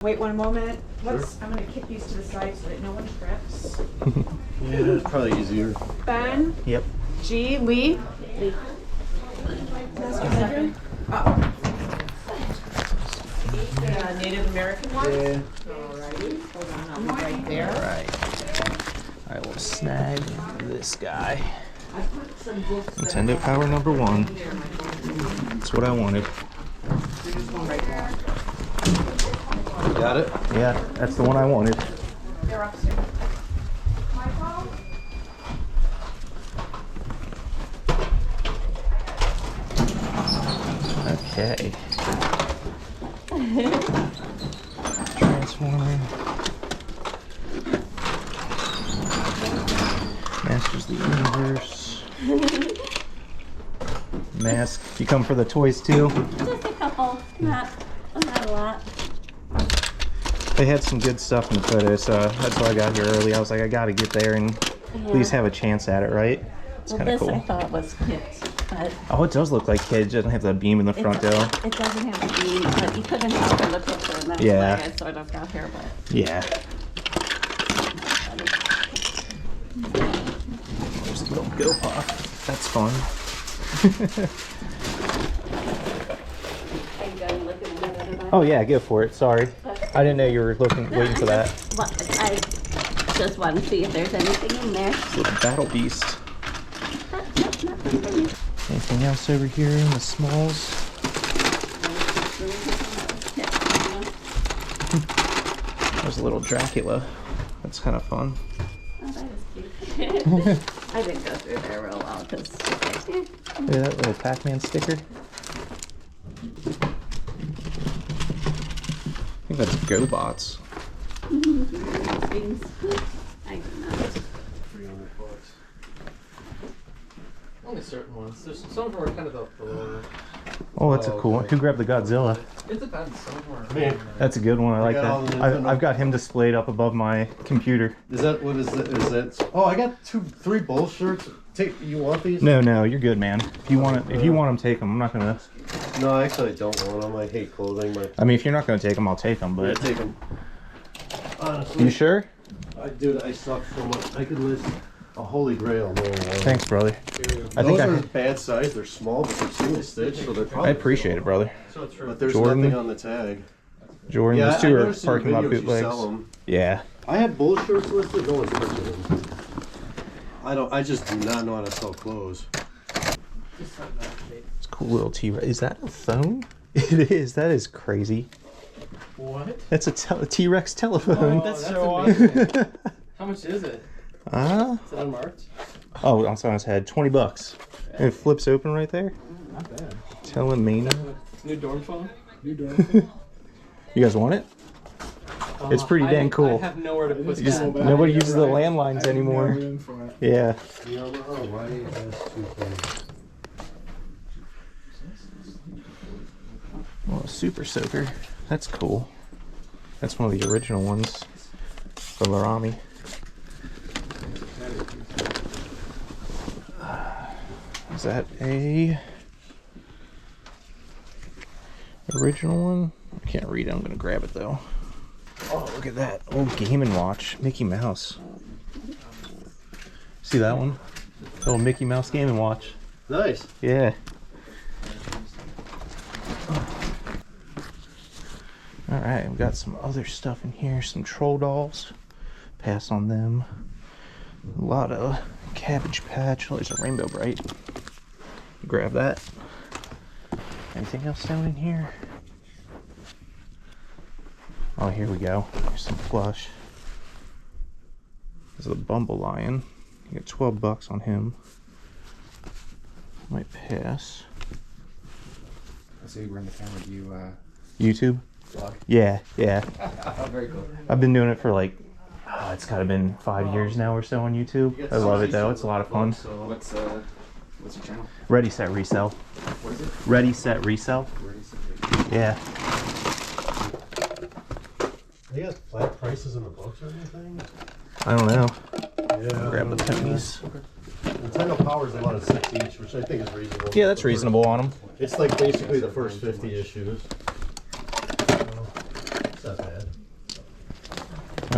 Wait one moment. I'm going to kick these to the side so that no one trips. Yeah, that's probably easier. Ben? Yep. G. Lee? Lee. Native American one? Yeah. Alrighty. Hold on, I'll be right there. Alright, we'll snag this guy. I put some books that Nintendo Power number 1. That's what I wanted. There's just one right there. Got it? Yeah, that's the one I wanted. They're upstairs. My phone? Okay. Transformer. Masters of the Universe. Mask. You come for the toys too? Just a couple, not a lot. They had some good stuff in the photos, so that's why I got here early. I was like, I gotta get there and at least have a chance at it, right? It's kind of cool. I thought was kids, but Oh, it does look like kids. It doesn't have the beam in the front though. it doesn't have to be, but you couldn't tell from the picture, and that's Yeah. why I sort of got here, but. Yeah. There's a little go pop. That's fun. Are you done looking at it? Oh yeah, go for it. Sorry. I didn't know you were waiting for that. I just want to see if there's anything in there. Little battle beast. Anything else over here in the smalls? There's a little Dracula. That's kind of fun. Oh, that is cute. I didn't go through there real well because. Look at that little Pac-Man sticker. I think that's GoBots. I do not. $300. Only certain ones. There's some of them are kind of the lower. Oh, that's a cool one. Who grabbed the Godzilla? It depends. Some of them are. Man, That's a good one. I like got all the that. Nintendo- I've got him displayed up above my computer. is that what is that? Is that? Oh, I got 3 Bull shirts. You want these? No, you're good, man. If you want them, take them. I'm not gonna. No, actually, I don't want them. I hate clothing. I mean, if you're not gonna take them, I'll take them. I But take them. Honestly, you sure? Dude, I suck so much. I could list a holy grail. Man. Thanks, brother. I Those think are bad size. They're small, but they're single stitch, so they're I probably. appreciate it, brother. So true. But there's Jordan. nothing on the tag. Jordan, Yeah, those I two are noticed in your parking lot videos you sell bootlegs. 'em. Yeah. I had Bull shirts listed. No one's touching them. I just do not know how to sell clothes. It's a cool little T-Rex. Is that a phone? It is. That is crazy. What? That's a T-Rex telephone. That's so awesome. How much is it? Is it unmarked? Oh, it's on his head. $20. And it flips open right there. Not bad. Telemania. New dorm phone? You guys want it? It's pretty dang I cool. have nowhere to put Just that. nobody uses the landlines anymore. Yeah. Oh, Super Soaker. That's cool. That's one of the original ones. The Larami. Is that a original one? I can't read it. I'm gonna grab it though. Oh, look at that old Game & Watch Mickey Mouse. See that one? The old Mickey Mouse Game & Watch. Nice. Yeah. All right, we've got some other stuff in here. Some troll dolls. Pass on them. A lot of Cabbage Patch. Oh, there's a Rainbow Bright. Grab that. Anything else down in here? Oh, here we go. There's some plush. There's a Bumble Lion. You get $12 on him. Might pass. So you run the camera, do you YouTube? vlog? Yeah. Very cool. I've been doing it for like, it's gotta been 5 years now or so on YouTube. I love it though. It's a lot of fun. What's your channel? Ready, Set, Resell. What is it? Ready, Set, Resell. Yeah. They got flat prices in the books or anything? I don't know. Yeah. Grab the pennies. Nintendo Power's a lot of 6 each, which I think is reasonable. Yeah, that's reasonable on them. It's like basically the first 50 issues. So, it's not bad.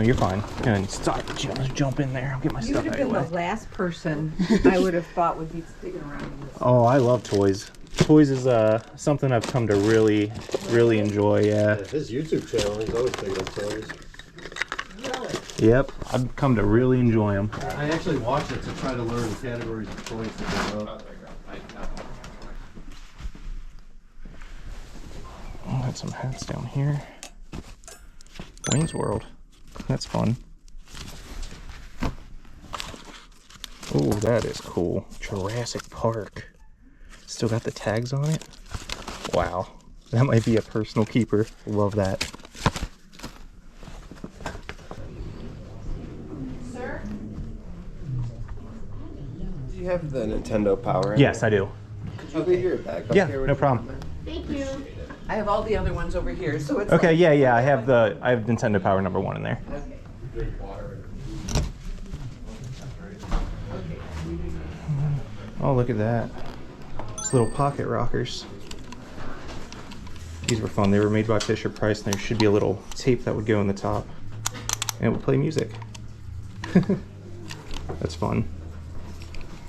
you're fine. And stop, jump in there. I'll get my You stuff would have out of been the the way. last person I would have thought would be sticking around in this. Oh, I love toys. Toys is something I've come to really enjoy. Yeah. His YouTube channel, he's always picking up toys. Really? Yep, I've come to really enjoy them. I actually watch it to try to learn the categories of toys to pick up. Oh, got some hats down here. Wayne's World. That's fun. Oh, that is cool. Jurassic Park. Still got the tags on it? Wow. That might be a personal keeper. Love that. Sir? Do you have the Nintendo Power? Yes, I do. Could you leave your bag up Yeah, here? no problem. Thank you. I have all the other ones over here, so it's Okay, like, yeah, I have Nintendo Power #1 in there. okay. Oh, look at that. It's little pocket rockers. These were fun. They were made by Fisher-Price, and there should be a little tape that would go in the top, and it would play music. That's fun.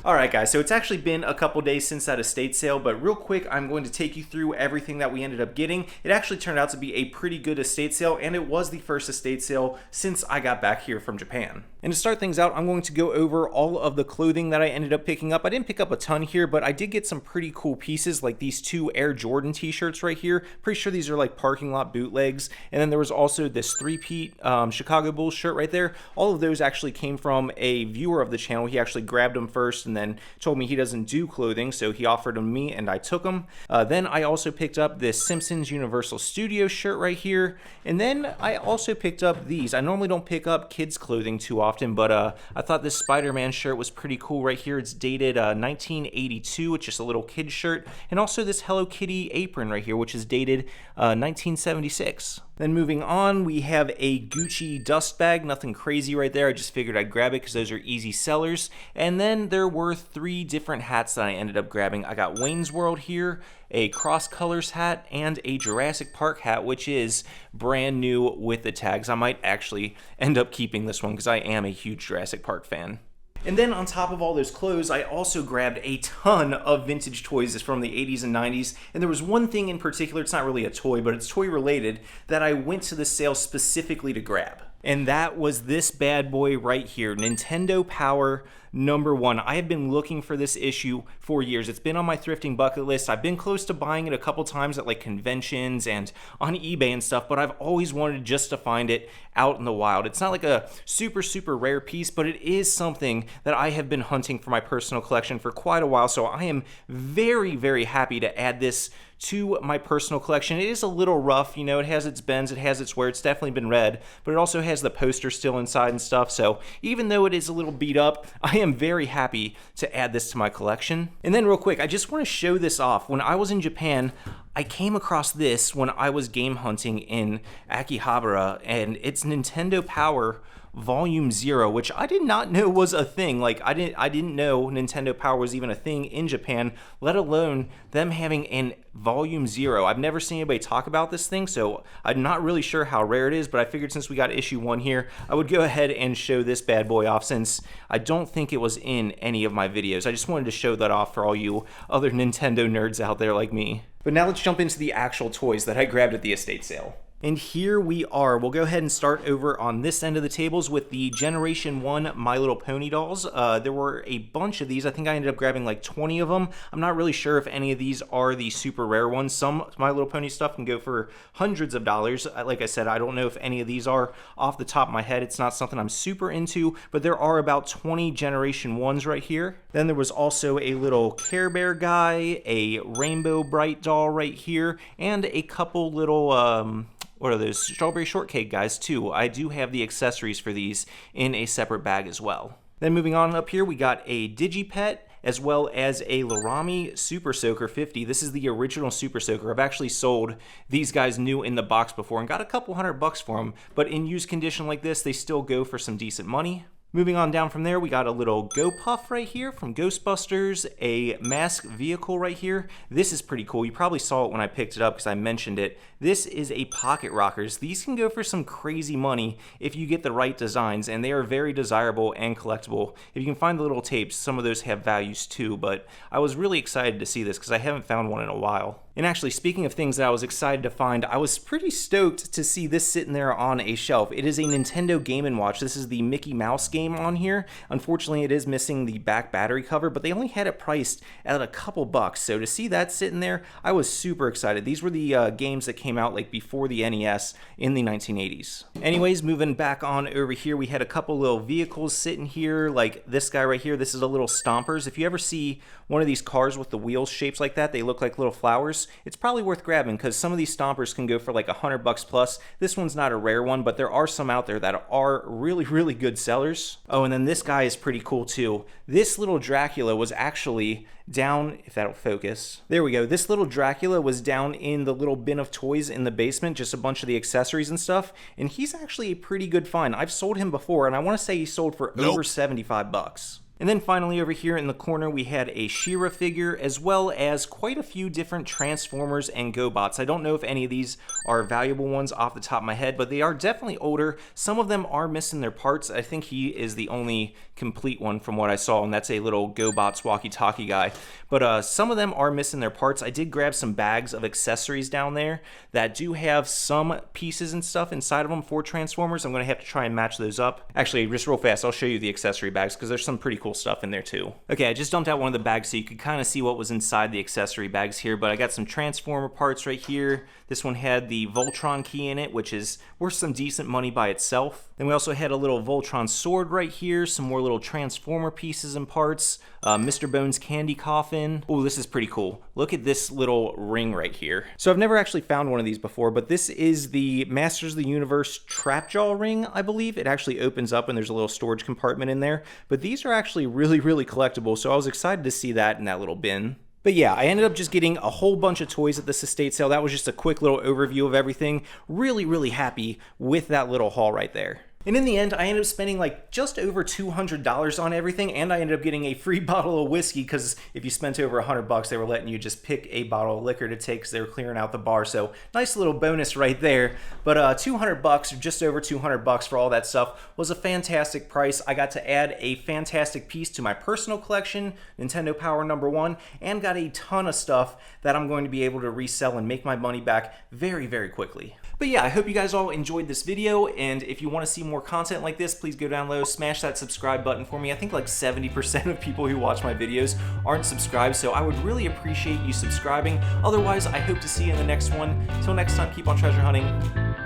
Alright guys, so it's actually been a couple days since that estate sale, but real quick I'm going to take you through everything that we ended up getting. It actually turned out to be a pretty good estate sale, and it was the first estate sale since I got back here from Japan. And to start things out, I'm going to go over all of the clothing that I ended up picking up. I didn't pick up a ton here, but I did get some pretty cool pieces, like these 2 Air Jordan t-shirts right here. Pretty sure these are like parking lot bootlegs. And then there was also this 3-peat Chicago Bulls shirt right there. All of those actually came from a viewer of the channel. He actually grabbed them first and then told me he doesn't do clothing, so he offered them to me and I took them. Then I also picked up this Simpsons Universal Studios shirt right here. And then I also picked up these. I normally don't pick up kids clothing too often, but I thought this Spider-Man shirt was pretty cool right here. It's dated 1982. It's just a little kid shirt. And also this Hello Kitty apron right here, which is dated 1976. Then moving on, we have a Gucci dust bag. Nothing crazy right there. I just figured I'd grab it because those are easy sellers. And then there were 3 different hats that I ended up grabbing. I got Wayne's World here, a Cross Colors hat, and a Jurassic Park hat, which is brand new with the tags. I might actually end up keeping this one because I am a huge Jurassic Park fan. And then on top of all those clothes, I also grabbed a ton of vintage toys from the 80s and 90s. And there was one thing in particular, it's not really a toy, but it's toy related, that I went to the sale specifically to grab. And that was this bad boy right here, Nintendo Power #1. I have been looking for this issue for years. It's been on my thrifting bucket list. I've been close to buying it a couple times at like conventions and on eBay and stuff, but I've always wanted just to find it out in the wild. It's not like a super rare piece, but it is something that I have been hunting for my personal collection for quite a while, so I am very happy to add this to my personal collection. It is a little rough, you know, it has its bends, it has its wear, it's definitely been read, but it also has the poster still inside and stuff, so even though it is a little beat up, I am very happy to add this to my collection. And then real quick, I just want to show this off. When I was in Japan, I came across this when I was game hunting in Akihabara, and it's Nintendo Power Volume 0, which I did not know was a thing. Like I didn't know Nintendo Power was even a thing in Japan, let alone them having an Volume 0. I've never seen anybody talk about this thing, so I'm not really sure how rare it is, but I figured since we got issue 1 here, I would go ahead and show this bad boy off since I don't think it was in any of my videos. I just wanted to show that off for all you other Nintendo nerds out there like me. But now let's jump into the actual toys that I grabbed at the estate sale. And here we are. We'll go ahead and start over on this end of the tables with the Generation 1 My Little Pony dolls. There were a bunch of these. I think I ended up grabbing like 20 of them. I'm not really sure if any of these are the super rare ones. Some My Little Pony stuff can go for hundreds of dollars. Like I said, I don't know if any of these are off the top of my head. It's not something I'm super into, but there are about 20 Generation 1s right here. Then there was also a little Care Bear guy, a Rainbow Bright doll right here, and a couple little, what are those? Strawberry Shortcake guys too. I do have the accessories for these in a separate bag as well. Then moving on up here, we got a Digipet as well as a Larami Super Soaker 50. This is the original Super Soaker. I've actually sold these guys new in the box before and got a couple $100 for them, but in used condition like this, they still go for some decent money. Moving on down from there, we got a little Go Puff right here from Ghostbusters, a mask vehicle right here. This is pretty cool. You probably saw it when I picked it up because I mentioned it. This is a pocket rockers. These can go for some crazy money if you get the right designs, and they are very desirable and collectible. If you can find the little tapes, some of those have values too, but I was really excited to see this because I haven't found one in a while. And actually, speaking of things that I was excited to find, I was pretty stoked to see this sitting there on a shelf. It is a Nintendo Game & Watch. This is the Mickey Mouse game on here. Unfortunately, it is missing the back battery cover, but they only had it priced at a couple bucks. So to see that sitting there, I was super excited. These were the games that came out like before the NES in the 1980s. Anyways, moving back on over here, we had a couple little vehicles sitting here, like this guy right here. This is a little Stompers. If you ever see one of these cars with the wheels shaped like that, they look like little flowers. It's probably worth grabbing because some of these Stompers can go for like $100 plus. This one's not a rare one, but there are some out there that are really, really good sellers. Oh, and then this guy is pretty cool too. This little Dracula was actually down, if that'll focus. There we go. This little Dracula was down in the little bin of toys in the basement, just a bunch of the accessories and stuff, and he's actually a pretty good find. I've sold him before, and I want to say he sold for over 75 bucks. And then finally over here in the corner we had a She-Ra figure as well as quite a few different Transformers and GoBots. I don't know if any of these are valuable ones off the top of my head, but they are definitely older. Some of them are missing their parts. I think he is the only complete one from what I saw, and that's a little GoBots walkie-talkie guy. But some of them are missing their parts. I did grab some bags of accessories down there that do have some pieces and stuff inside of them for Transformers. I'm going to have to try and match those up. Actually, just real fast, I'll show you the accessory bags because there's some pretty cool stuff in there too. Okay, I just dumped out one of the bags so you could kind of see what was inside the accessory bags here, but I got some Transformer parts right here. This one had the Voltron key in it, which is worth some decent money by itself. Then we also had a little Voltron sword right here, some more little Transformer pieces and parts, Mr. Bones candy coffin. Oh, this is pretty cool. Look at this little ring right here. So I've never actually found one of these before, but this is the Masters of the Universe Trapjaw ring, I believe. It actually opens up and there's a little storage compartment in there, but these are actually really, really collectible, so I was excited to see that in that little bin. But yeah, I ended up just getting a whole bunch of toys at this estate sale. That was just a quick little overview of everything. Really, really happy with that little haul right there. And in the end, I ended up spending like just over $200 on everything, and I ended up getting a free bottle of whiskey because if you spent over $100, they were letting you just pick a bottle of liquor to take because they were clearing out the bar. So nice little bonus right there. But $200 or just over $200 for all that stuff was a fantastic price. I got to add a fantastic piece to my personal collection, Nintendo Power #1, and got a ton of stuff that I'm going to be able to resell and make my money back very, very quickly. But yeah, I hope you guys all enjoyed this video, and if you want to see more content like this, please go down low, smash that subscribe button for me. I think like 70% of people who watch my videos aren't subscribed, so I would really appreciate you subscribing. Otherwise, I hope to see you in the next one. Till next time, keep on treasure hunting.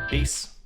Peace.